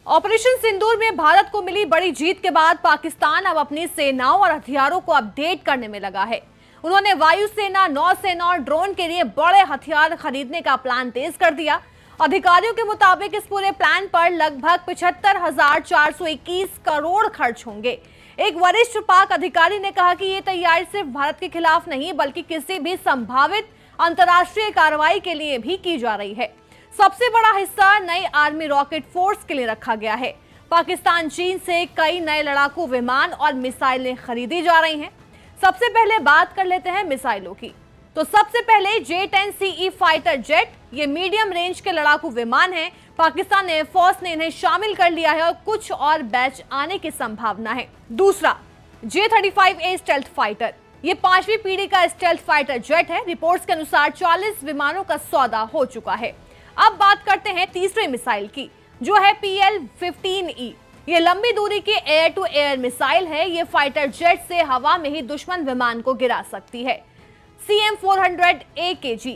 Operation सिंदूर में भारत को मिली बड़ी जीत के बाद पाकिस्तान अब अपनी सेनाओं और हथियारों को अपडेट करने में लगा है। उन्होंने वायुसेना, नौसेना और ड्रोन के लिए बड़े हथियार खरीदने का प्लान तेज कर दिया। अधिकारियों के मुताबिक इस पूरे प्लान पर लगभग 75,421 करोड़ खर्च होंगे। एक वरिष्ठ पाक अधिकारी ने कहा कि ये तैयारी सिर्फ भारत के खिलाफ नहीं बल्कि किसी भी संभावित अंतर्राष्ट्रीय कार्रवाई के लिए भी की जा रही है। सबसे बड़ा हिस्सा नई आर्मी रॉकेट फोर्स के लिए रखा गया है। पाकिस्तान चीन से कई नए लड़ाकू विमान और मिसाइलें खरीदी जा रही हैं। सबसे पहले बात कर लेते हैं मिसाइलों की। तो सबसे पहले J-10CE फाइटर जेट, ये मीडियम रेंज के लड़ाकू विमान हैं। पाकिस्तान एयरफोर्स ने इन्हें शामिल कर लिया है और कुछ और बैच आने की संभावना है। दूसरा, J-35A स्टेल्थ फाइटर, ये 5वीं पीढ़ी का स्टेल्थ फाइटर जेट है। रिपोर्ट्स के अनुसार 40 विमानों का सौदा हो चुका है। अब बात करते हैं तीसरे मिसाइल की, जो है PL-15E। ये लंबी दूरी की एयर टू एयर मिसाइल है। ये फाइटर जेट से हवा में ही दुश्मन विमान को गिरा सकती है। CM-400 AKG,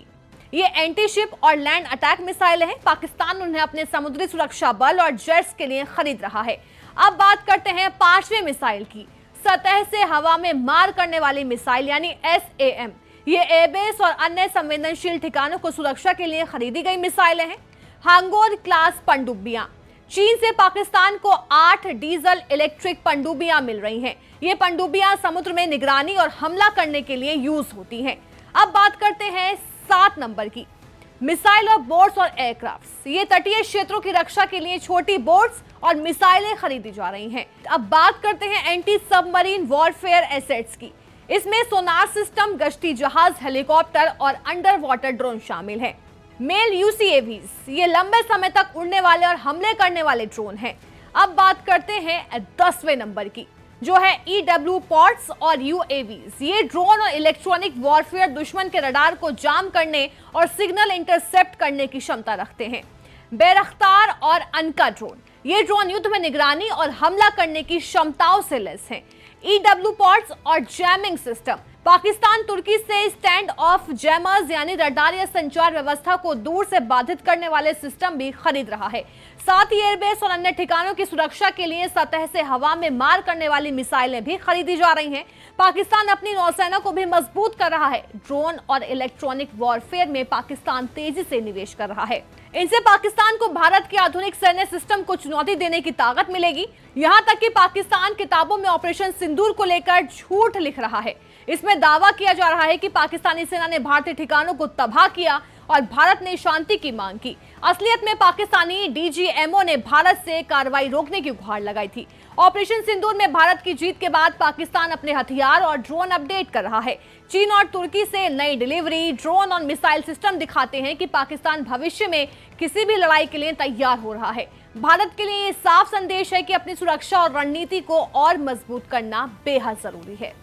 ये एंटी शिप और लैंड अटैक मिसाइल हैं। पाकिस्तान उन्हें अपने समुद्री सुरक्षा बल और जेट्स के लिए खरीद रहा है। अब बात करते हैं 5वें मिसाइल की, सतह से हवा में मार करने वाली मिसाइल यानी SAM। ये एयरबेस और अन्य संवेदनशील ठिकानों को सुरक्षा के लिए खरीदी गई मिसाइलें हैं। हांगोर क्लास पनडुब्बियां, चीन से पाकिस्तान को 8 डीजल इलेक्ट्रिक पनडुब्बियां मिल रही हैं। ये पनडुब्बियां समुद्र में निगरानी और हमला करने के लिए यूज होती हैं। अब बात करते हैं 7 नंबर की, मिसाइल और बोट्स और एयरक्राफ्ट। ये तटीय क्षेत्रों की रक्षा के लिए छोटी बोट्स और मिसाइलें खरीदी जा रही हैं। अब बात करते हैं एंटी सबमरीन वॉरफेयर एसेट्स की। इसमें सोनार सिस्टम, गश्ती जहाज, हेलीकॉप्टर और अंडर वाटर ड्रोन शामिल हैं। मेल UCAVs, ये लंबे समय तक उड़ने वाले और हमले करने वाले ड्रोन हैं। अब बात करते हैं 10वें नंबर की, जो है EW पॉड्स और UAVs। ये ड्रोन और इलेक्ट्रॉनिक वॉरफेयर दुश्मन के रडार को जाम करने और सिग्नल इंटरसेप्ट करने की क्षमता रखते हैं। बैरख्तार और अनका ड्रोन, ये ड्रोन युद्ध में निगरानी और हमला करने की क्षमताओं से लैस हैं। EW पॉड्स और जैमिंग सिस्टम, पाकिस्तान तुर्की से स्टैंड ऑफ जैमर्स यानी रडार या संचार व्यवस्था को दूर से बाधित करने वाले सिस्टम भी खरीद रहा है। साथ ही एयरबेस और अन्य ठिकानों की सुरक्षा के लिए सतह से हवा में मार करने वाली मिसाइलें भी खरीदी जा रही हैं। पाकिस्तान अपनी नौसेना को भी मजबूत कर रहा है। ड्रोन और इलेक्ट्रॉनिक वॉरफेयर में पाकिस्तान तेजी से निवेश कर रहा है। इनसे पाकिस्तान को भारत के आधुनिक सैन्य सिस्टम को चुनौती देने की ताकत मिलेगी। यहाँ तक कि पाकिस्तान किताबों में ऑपरेशन सिंदूर को लेकर झूठ लिख रहा है। इसमें दावा किया जा रहा है कि पाकिस्तानी सेना ने भारतीय ठिकानों को तबाह किया और भारत ने शांति की मांग की। असलियत में पाकिस्तानी DGMO ने भारत से कार्रवाई रोकने की गुहार लगाई थी। ऑपरेशन सिंदूर में भारत की जीत के बाद पाकिस्तान अपने हथियार और ड्रोन अपडेट कर रहा है। चीन और तुर्की से नई डिलीवरी, ड्रोन और मिसाइल सिस्टम दिखाते हैं कि पाकिस्तान भविष्य में किसी भी लड़ाई के लिए तैयार हो रहा है। भारत के लिए ये साफ संदेश है कि अपनी सुरक्षा और रणनीति को और मजबूत करना बेहद जरूरी है।